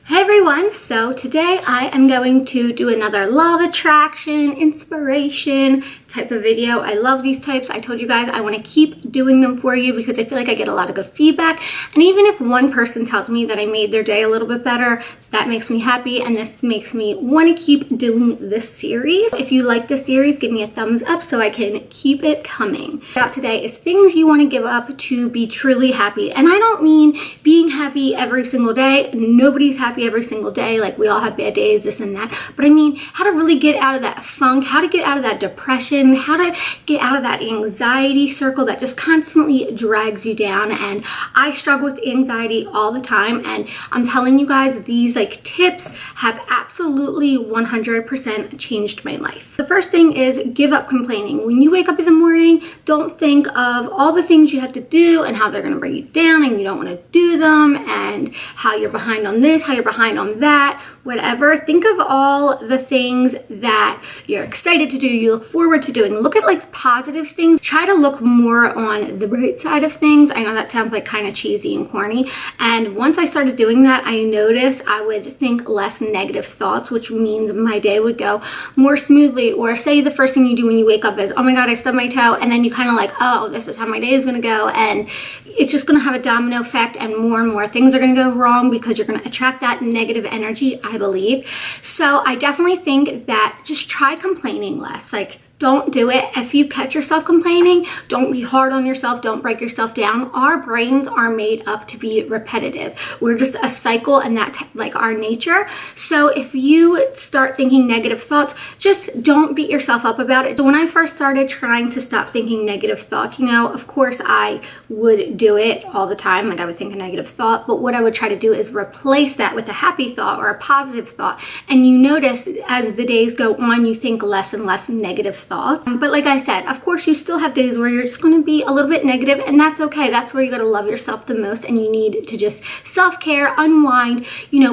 Hey everyone, so today I am going to do another law of attraction, inspiration type of video. I love these types. I told you guys I want to keep doing them for you because I feel like I get a lot of good feedback. And even if one person tells me that I made their day a little bit better, that makes me happy, and this makes me want to keep doing this series. If you like this series, give me a thumbs up so I can keep it coming. About today is things you want to give up to be truly happy. And I don't mean being happy every single day. Nobody's happy every single day. Like, we all have bad days, this and that. But I mean how to really get out of that funk, how to get out of that depression, how to get out of that anxiety circle that just constantly drags you down. And I struggle with anxiety all the time, and I'm telling you guys, these tips have absolutely 100% changed my life. The first thing is give up complaining. When you wake up in the morning, don't think of all the things you have to do and how they're going to bring you down and you don't want to do them, and how you're behind on this, how you're behind on that, whatever. Think of all the things that you're excited to do, you look forward to doing. Look at positive things. Try to look more on the bright side of things. I know that sounds kind of cheesy and corny, and once I started doing that, I noticed I would think less negative thoughts, which means my day would go more smoothly. Or say the first thing you do when you wake up is, oh my god, I stubbed my toe, and then you kind of oh, this is how my day is going to go, and it's just going to have a domino effect, and more things are going to go wrong because you're going to attract that negative energy, I believe. So I definitely think that just try complaining less. Don't do it. If you catch yourself complaining, don't be hard on yourself. Don't break yourself down. Our brains are made up to be repetitive. We're just a cycle, and that's our nature. So if you start thinking negative thoughts, just don't beat yourself up about it. So when I first started trying to stop thinking negative thoughts, of course I would do it all the time. I would think a negative thought, but what I would try to do is replace that with a happy thought or a positive thought. And you notice as the days go on, you think less and less negative thoughts. But like I said, of course you still have days where you're just going to be a little bit negative, and that's okay. That's where you got to love yourself the most, and you need to just self-care, unwind,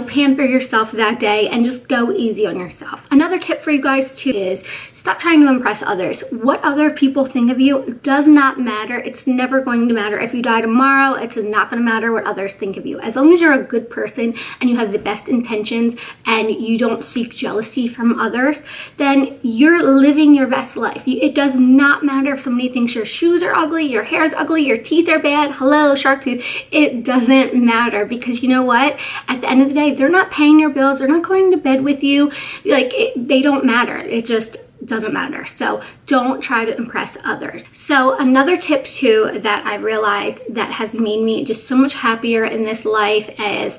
pamper yourself that day, and just go easy on yourself. Another tip for you guys too is stop trying to impress others. What other people think of you does not matter. It's never going to matter. If you die tomorrow, it's not going to matter what others think of you. As long as you're a good person and you have the best intentions and you don't seek jealousy from others, then you're living your best life. It does not matter if somebody thinks your shoes are ugly, your hair is ugly, your teeth are bad. Hello, shark tooth. It doesn't matter, because you know what? At the end of the day, they're not paying your bills. They're not going to bed with you. They don't matter. It just doesn't matter. So don't try to impress others. So another tip too that I realized that has made me just so much happier in this life is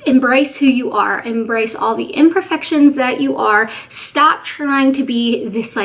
embrace who you are. Embrace all the imperfections that you are. Stop trying to be this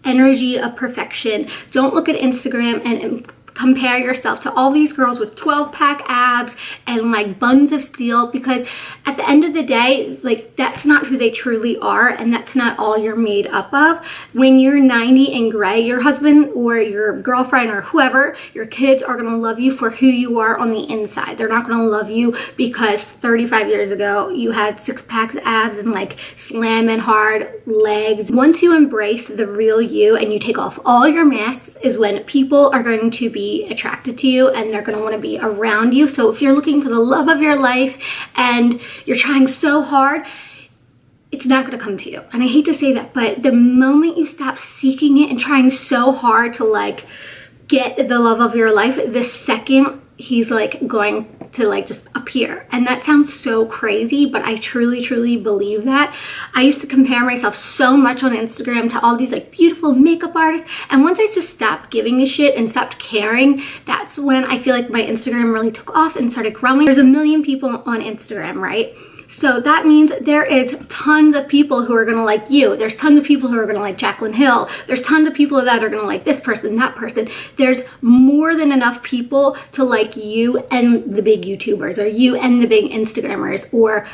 energy of perfection. Don't look at Instagram and compare yourself to all these girls with 12-pack abs and buns of steel, because at the end of the day, that's not who they truly are, and that's not all you're made up of. When you're 90 and gray, your husband or your girlfriend or whoever, your kids are going to love you for who you are on the inside. They're not going to love you because 35 years ago you had 6-pack abs and slamming hard legs. Once you embrace the real you and you take off all your masks is when people are going to be attracted to you, and they're going to want to be around you. So if you're looking for the love of your life and you're trying so hard, it's not going to come to you. And I hate to say that, but the moment you stop seeking it and trying so hard to get the love of your life, the second he's going to just appear. And that sounds so crazy, but I truly believe that. I used to compare myself so much on Instagram to all these beautiful makeup artists, and once I just stopped giving a shit and stopped caring, that's when I feel my Instagram really took off and started growing. There's a million people on Instagram, right? So that means there is tons of people who are going to like you. There's tons of people who are going to like Jaclyn Hill. There's tons of people that are going to like this person, that person. There's more than enough people to like you and the big YouTubers, or you and the big Instagrammers, or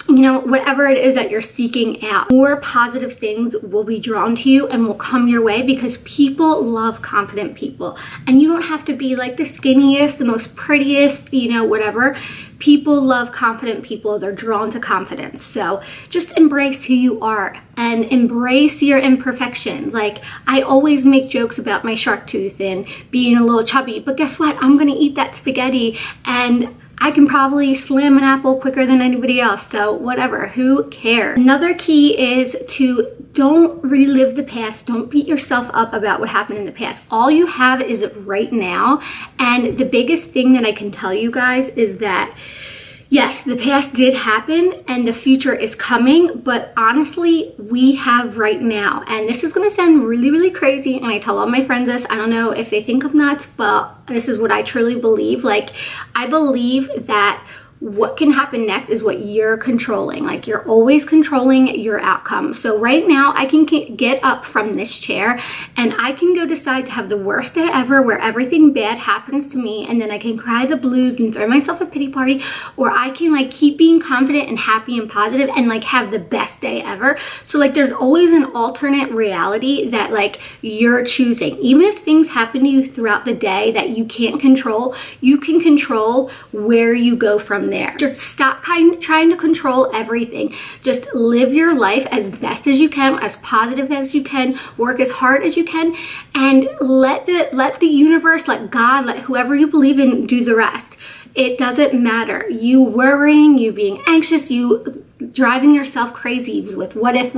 whatever it is that you're seeking out. More positive things will be drawn to you and will come your way, because people love confident people. And you don't have to be the skinniest, the most prettiest, whatever. People love confident people. They're drawn to confidence. So just embrace who you are and embrace your imperfections. I always make jokes about my shark tooth and being a little chubby, but guess what? I'm gonna eat that spaghetti and I can probably slam an apple quicker than anybody else, so whatever, who cares? Another key is to don't relive the past. Don't beat yourself up about what happened in the past. All you have is right now, and the biggest thing that I can tell you guys is that yes, the past did happen and the future is coming, but honestly, we have right now. And this is gonna sound really, really crazy, and I tell all my friends this. I don't know if they think I'm nuts, but this is what I truly believe. Like, I believe that what can happen next is what you're controlling. Like, you're always controlling your outcome. So right now I can get up from this chair and I can go decide to have the worst day ever where everything bad happens to me, and then I can cry the blues and throw myself a pity party, or I can like keep being confident and happy and positive and like have the best day ever. So like, there's always an alternate reality that like you're choosing. Even if things happen to you throughout the day that you can't control, you can control where you go from there. Just stop trying to control everything. Just live your life as best as you can, as positive as you can, work as hard as you can, and let the universe, let God, let whoever you believe in do the rest. It doesn't matter. You worrying, you being anxious, you driving yourself crazy with what if,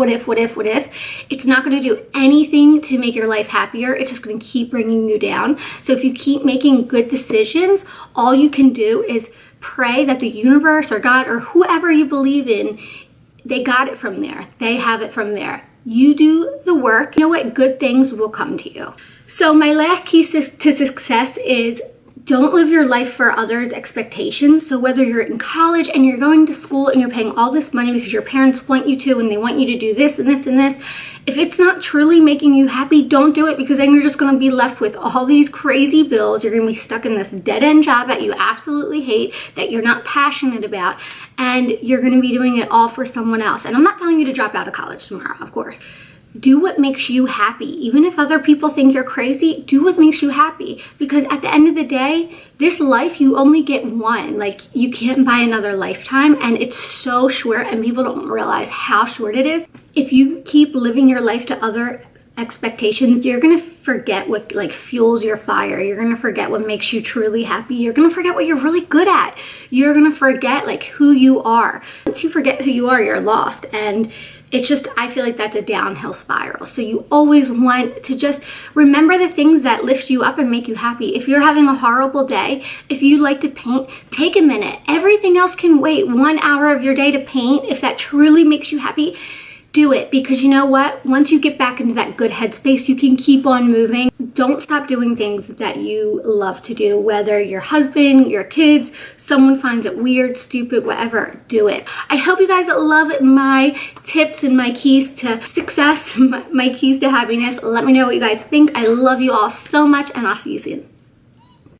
it's not going to do anything to make your life happier. It's just going to keep bringing you down. So if you keep making good decisions, all you can do is pray that the universe or God or whoever you believe in, they got it from there. They have it from there. You do the work. You know what? Good things will come to you. So my last key to success is don't live your life for others' expectations. So whether you're in college and you're going to school and you're paying all this money because your parents want you to and they want you to do this and this and this, if it's not truly making you happy, don't do it, because then you're just going to be left with all these crazy bills. You're going to be stuck in this dead-end job that you absolutely hate, that you're not passionate about, and you're going to be doing it all for someone else. And I'm not telling you to drop out of college tomorrow, of course. Do what makes you happy. Even if other people think you're crazy, do what makes you happy. Because at the end of the day, this life, you only get one. Like, you can't buy another lifetime, and it's so short, and people don't realize how short it is. If you keep living your life to other expectations, you're gonna forget what like fuels your fire. You're gonna forget what makes you truly happy. You're gonna forget what you're really good at. You're gonna forget like who you are. Once you forget who you are, you're lost. And it's just, I feel like that's a downhill spiral. So you always want to just remember the things that lift you up and make you happy. If you're having a horrible day, if you like to paint, take a minute. Everything else can wait. 1 hour of your day to paint, if that truly makes you happy, do it. Because you know what? Once you get back into that good headspace, you can keep on moving. Don't stop doing things that you love to do, whether your husband, your kids, someone finds it weird, stupid, whatever, do it. I hope you guys love my tips and my keys to success, my keys to happiness. Let me know what you guys think. I love you all so much, and I'll see you soon.